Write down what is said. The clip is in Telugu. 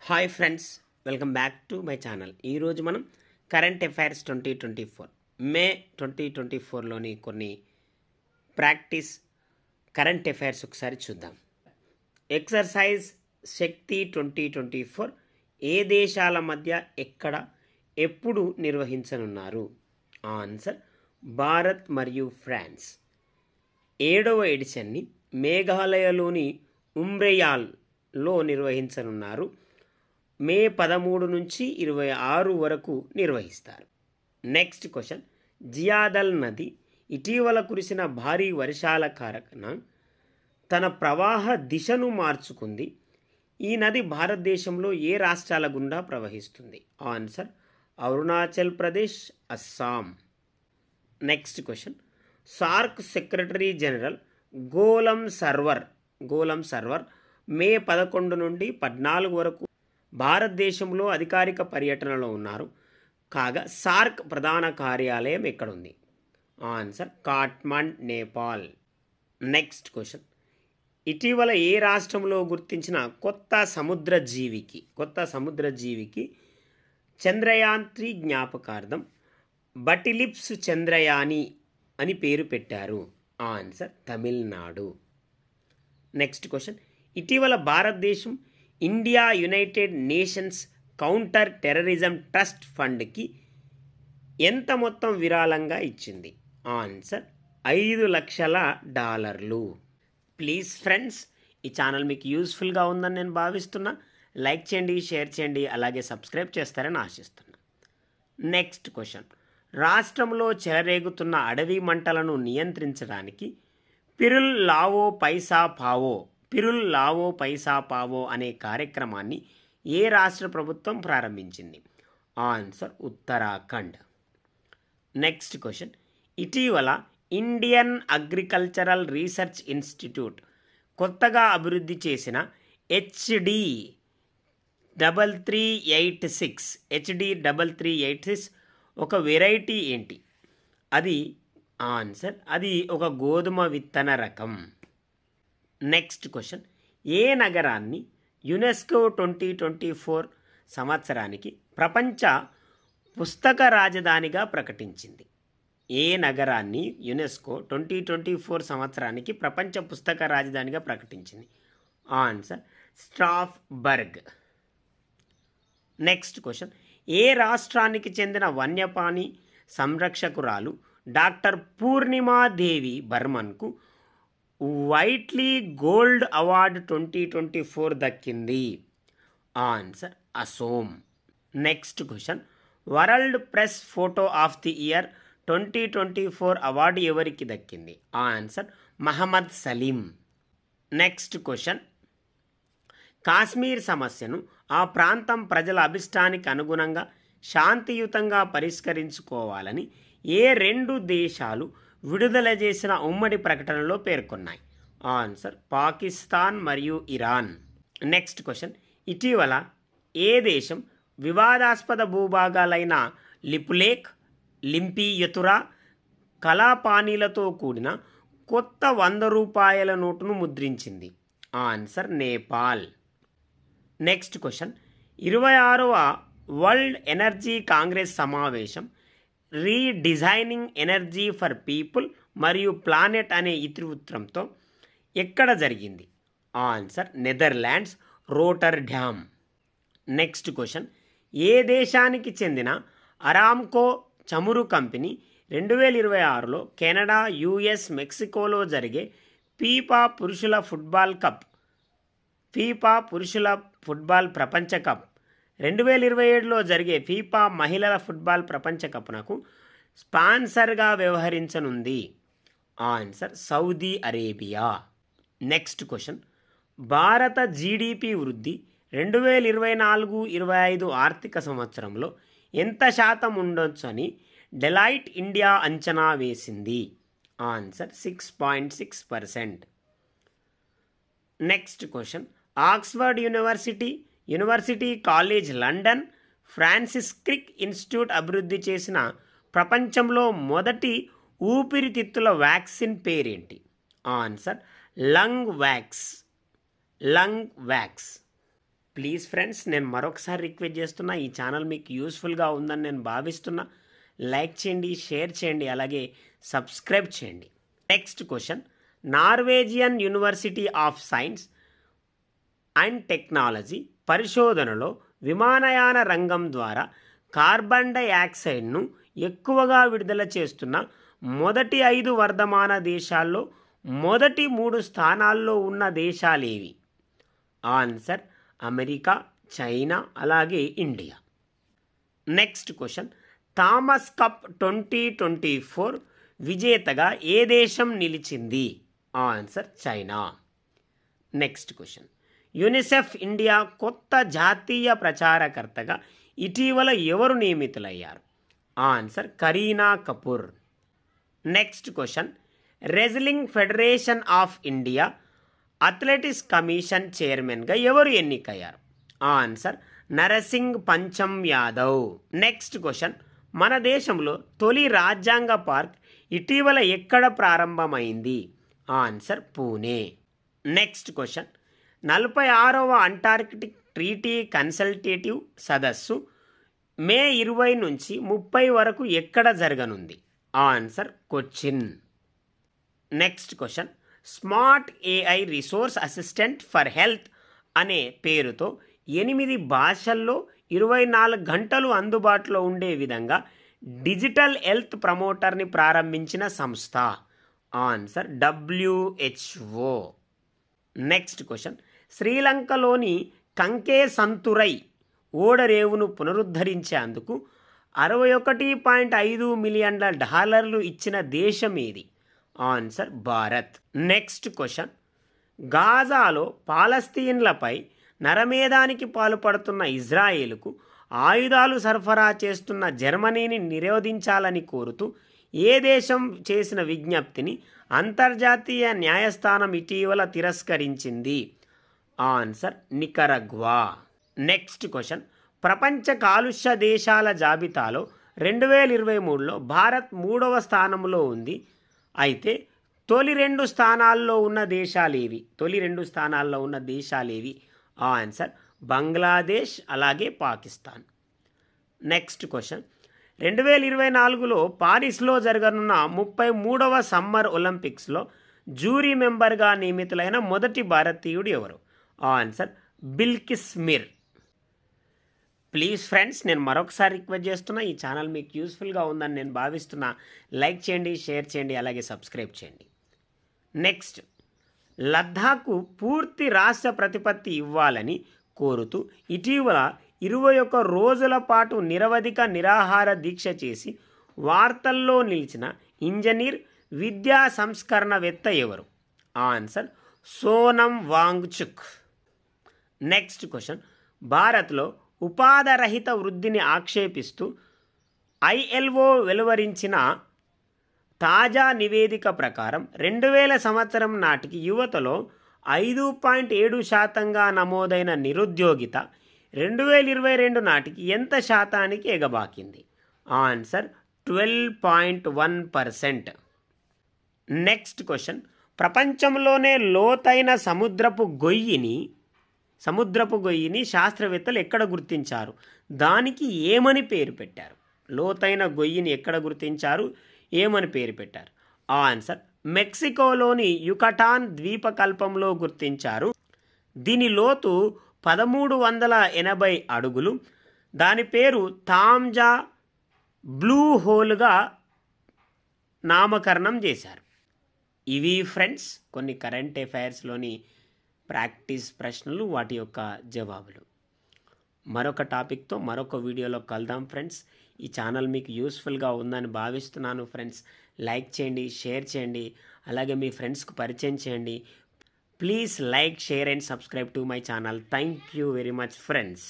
Hi friends, welcome back to my channel. ఈరోజు మనం కరెంట్ అఫైర్స్ 2024 మే 2024లోని కొన్ని ప్రాక్టీస్ కరెంట్ అఫైర్స్ ఒకసారి చూద్దాం. ఎక్సర్సైజ్ శక్తి 2024 ఏ దేశాల మధ్య ఎక్కడ ఎప్పుడు నిర్వహించనున్నారు? ఆన్సర్ భారత్ మరియు ఫ్రాన్స్. 7వ ఎడిషన్ని మేఘాలయలోని ఉమ్రెయాల్లో నిర్వహించనున్నారు. మే 13 నుంచి 26 వరకు నిర్వహిస్తారు. నెక్స్ట్ క్వశ్చన్, జియాదల్ నది ఇటీవల కురిసిన భారీ వర్షాల కారణంగా తన ప్రవాహ దిశను మార్చుకుంది. ఈ నది భారతదేశంలో ఏ రాష్ట్రాల గుండా ప్రవహిస్తుంది? Answer Arunachal Pradesh, Assam. Next question, SAARC secretary general Golam Sarwar May 11 నుండి 14 వరకు భారతదేశంలో అధికారిక పర్యటనలో ఉన్నారు. కాగా సార్క్ ప్రధాన కార్యాలయం ఎక్కడుంది? Answer Kathmandu, Nepal. Next question, ఇటీవల ఏ రాష్ట్రంలో గుర్తించిన కొత్త సముద్ర జీవికి చంద్రయాన్-3 జ్ఞాపకార్థం బటిలిప్స్ చంద్రయాని అని పేరు పెట్టారు? ఆన్సర్ తమిళనాడు. నెక్స్ట్ క్వశ్చన్, ఇటీవల భారతదేశం India United Nations counter terrorism trust ఫండ్కి ఎంత మొత్తం విరాళంగా ఇచ్చింది? ఆన్సర్ $5 లక్షల. ప్లీజ్ ఫ్రెండ్స్, ఈ ఛానల్ మీకు యూస్ఫుల్గా ఉందని నేను భావిస్తున్నా. లైక్ చేయండి, షేర్ చేయండి, అలాగే సబ్స్క్రైబ్ చేస్తారని ఆశిస్తున్నా. నెక్స్ట్ క్వశ్చన్, రాష్ట్రంలో చెలరేగుతున్న అడవి మంటలను నియంత్రించడానికి పిరుల్ లావో పైసా పావో అనే కార్యక్రమాన్ని ఏ రాష్ట్ర ప్రభుత్వం ప్రారంభించింది? ఆన్సర్ ఉత్తరాఖండ్. నెక్స్ట్ క్వశ్చన్, ఇటీవల ఇండియన్ అగ్రికల్చరల్ రీసెర్చ్ ఇన్స్టిట్యూట్ కొత్తగా అభివృద్ధి చేసిన HD3386 ఒక వెరైటీ ఏంటి? అది ఒక గోధుమ విత్తన రకం. నెక్స్ట్ క్వశ్చన్, ఏ నగరాన్ని యునెస్కో 2024 సంవత్సరానికి ప్రపంచ పుస్తక రాజధానిగా ప్రకటించింది? ఏ నగరాన్ని యునెస్కో 2024 సంవత్సరానికి ప్రపంచ పుస్తక రాజధానిగా ప్రకటించింది? Answer Strasbourg. నెక్స్ట్ క్వశ్చన్, ఏ రాష్ట్రానికి చెందిన వన్యప్రాణి సంరక్షకురాలు డాక్టర్ పూర్ణిమాదేవి బర్మన్కు వైట్లీ గోల్డ్ అవార్డు 2024 దక్కింది? Answer Assam. Next question, world press photo of the year 2024 award ఎవరికి దక్కింది? Answer Mohammad Salim. Next question, Kashmir సమస్యను ఆ ప్రాంతం ప్రజల అభిష్టానికి అనుగుణంగా శాంతియుతంగా పరిష్కరించుకోవాలని ఏ 2 దేశాలు విడుదల చేసిన ఉమ్మడి ప్రకటనలో పేర్కొన్నాయి? ఆన్సర్ పాకిస్తాన్ మరియు ఇరాన్. నెక్స్ట్ క్వశ్చన్, ఇటీవల ఏ దేశం వివాదాస్పద భూభాగాలైన లిపులేక్, లింపియతురా కలాపానీలతో కూడిన కొత్త ₹100 నోటును ముద్రించింది? ఆన్సర్ నేపాల్. నెక్స్ట్ క్వశ్చన్, 26వ వరల్డ్ ఎనర్జీ కాంగ్రెస్ సమావేశం రీడిజైనింగ్ ఎనర్జీ ఫర్ పీపుల్ మరియు ప్లానెట్ అనే ఇతివృత్తంతో ఎక్కడ జరిగింది? Answer Netherlands, Rotterdam. Next question, ఏ దేశానికి చెందిన అరామ్కో చమురు కంపెనీ 2026లో కెనడా, US, మెక్సికోలో జరిగే ఫీఫా పురుషుల ఫుట్బాల్ ప్రపంచ కప్ 2027లో జరిగే ఫీఫా మహిళల ఫుట్బాల్ ప్రపంచ కప్నకు స్పాన్సర్గా వ్యవహరించనుంది? Answer Saudi Arabia. Next question, భారత జీడిపి వృద్ధి 2024-25 ఆర్థిక సంవత్సరంలో ఎంత శాతం ఉండొచ్చని డెలాయిట్ ఇండియా అంచనా వేసింది? Answer 6.6%. Next question, Oxford university college London, Francis Crick institute అభివృద్ధి చేసిన ప్రపంచంలో మొదటి ఊపిరితిత్తుల వ్యాక్సిన్ పేరేంటి? Answer lung wax. Please friends, నేను మరొకసారి రిక్వెస్ట్ చేస్తున్నా, ఈ ఛానల్ మీకు యూస్ఫుల్గా ఉందని నేను భావిస్తున్నా. లైక్ చేయండి, షేర్ చేయండి, అలాగే సబ్స్క్రైబ్ చేయండి. Next question, Norwegian university of science and technology పరిశోధనలో విమానయాన రంగం ద్వారా కార్బన్ డైఆక్సైడ్ను ఎక్కువగా విడుదల చేస్తున్న మొదటి 5 వర్ధమాన దేశాల్లో మొదటి 3 స్థానాల్లో ఉన్న దేశాలేవి? ఆన్సర్ అమెరికా, చైనా, అలాగే India. Next question, Thomas cup 2024 విజేతగా ఏ దేశం నిలిచింది? Answer China. Next question, UNICEF India కొత్త జాతీయ ప్రచారకర్తగా ఇటీవల ఎవరు నియమితులయ్యారు? Answer Kareena Kapoor. Next question, wrestling federation of India athletics commission చైర్మన్గా ఎవరు ఎన్నికయ్యారు? Answer Narsingh Pancham Yadav. Next question, మన దేశంలో తొలి రాజ్యాంగ పార్క్ ఇటీవల ఎక్కడ ప్రారంభమైంది? ఆన్సర్ పూణే. నెక్స్ట్ క్వశ్చన్, 46వ అంటార్కిటిక్ ట్రీటీ కన్సల్టేటివ్ సదస్సు మే 20 నుంచి 30 వరకు ఎక్కడ జరగనుంది? Answer Cochin. Next question, smart AI resource assistant for health అనే పేరుతో 8 భాషల్లో 24 గంటలు అందుబాటులో ఉండే విధంగా డిజిటల్ హెల్త్ ప్రమోటర్ని ప్రారంభించిన సంస్థ? Answer WHO. నెక్స్ట్ క్వశ్చన్, శ్రీలంకలోని కంకే సంతురై ఓడరేవును పునరుద్ధరించేందుకు $61.5 మిలియన్ల ఇచ్చిన దేశం ఏది? ఆన్సర్ భారత్. నెక్స్ట్ క్వశ్చన్, గాజాలో పాలస్తీన్లపై నరమేధానికి పాల్పడుతున్న ఇజ్రాయేలుకు ఆయుధాలు సరఫరా చేస్తున్న జర్మనీని నిరోధించాలని కోరుతూ ఏ దేశం చేసిన విజ్ఞప్తిని అంతర్జాతీయ న్యాయస్థానం ఇటీవల తిరస్కరించింది? ఆన్సర్ నికరగ్వా. నెక్స్ట్ క్వశ్చన్, ప్రపంచ కాలుష్య దేశాల జాబితాలో 2023లో భారత్ 3వ స్థానంలో ఉంది. అయితే తొలి 2 స్థానాల్లో ఉన్న దేశాలేవి? ఆన్సర్ బంగ్లాదేశ్, అలాగే పాకిస్తాన్. నెక్స్ట్ క్వశ్చన్, 2024లో పారిస్లో జరగనున్న 33వ సమ్మర్ ఒలింపిక్స్లో జ్యూరీ మెంబర్గా నియమితులైన మొదటి భారతీయుడు ఎవరు? Answer Bilkis Mir. Please friends, నేను మరొకసారి రిక్వెస్ట్ చేస్తున్నా, ఈ ఛానల్ మీకు యూస్ఫుల్గా ఉందని నేను భావిస్తున్నా. లైక్ చేయండి, షేర్ చేయండి, అలాగే సబ్స్క్రైబ్ చేయండి. నెక్స్ట్, లద్దాఖ్కు పూర్తి రాష్ట్ర ప్రతిపత్తి ఇవ్వాలని కోరుతూ ఇటీవల 21 రోజుల పాటు నిరవధిక నిరాహార దీక్ష చేసి వార్తల్లో నిలిచిన ఇంజనీర్, విద్యా సంస్కరణవేత్త ఎవరు? Answer Sonam Wangchuk. Next question, భారత్లో ఉపాధరహిత వృద్ధిని ఆక్షేపిస్తూ ILO వెలువరించిన తాజా నివేదిక ప్రకారం 2000 సంవత్సరం నాటికి యువతలో 5.7% నమోదైన నిరుద్యోగిత 2022 నాటికి ఎంత శాతానికి ఎగబాకింది? ఆన్సర్ 12.1%. నెక్స్ట్ క్వశ్చన్, ప్రపంచంలోనే లోతైన సముద్రపు గొయ్యిని శాస్త్రవేత్తలు ఎక్కడ గుర్తించారు? దానికి ఏమని పేరు పెట్టారు? లోతైన గొయ్యిని ఎక్కడ గుర్తించారు, ఏమని పేరు పెట్టారు? ఆన్సర్ మెక్సికోలోని యుకటాన్ ద్వీపకల్పంలో గుర్తించారు. దీని లోతు 1380 అడుగులు. దాని పేరు తాంజా బ్లూ హోల్గా నామకరణం చేశారు. ఇవి ఫ్రెండ్స్ కొన్ని కరెంట్ అఫైర్స్లోని ప్రాక్టీస్ ప్రశ్నలు, వాటి యొక్క జవాబులు. మరొక టాపిక్తో మరొక వీడియోలో కలుద్దాం ఫ్రెండ్స్. ఈ ఛానల్ మీకు యూస్ఫుల్గా ఉందని భావిస్తున్నాను ఫ్రెండ్స్. లైక్ చేయండి, షేర్ చేయండి, అలాగే మీ ఫ్రెండ్స్కు పరిచయం చేయండి. Please like, share and subscribe to my channel. Thank you very much friends.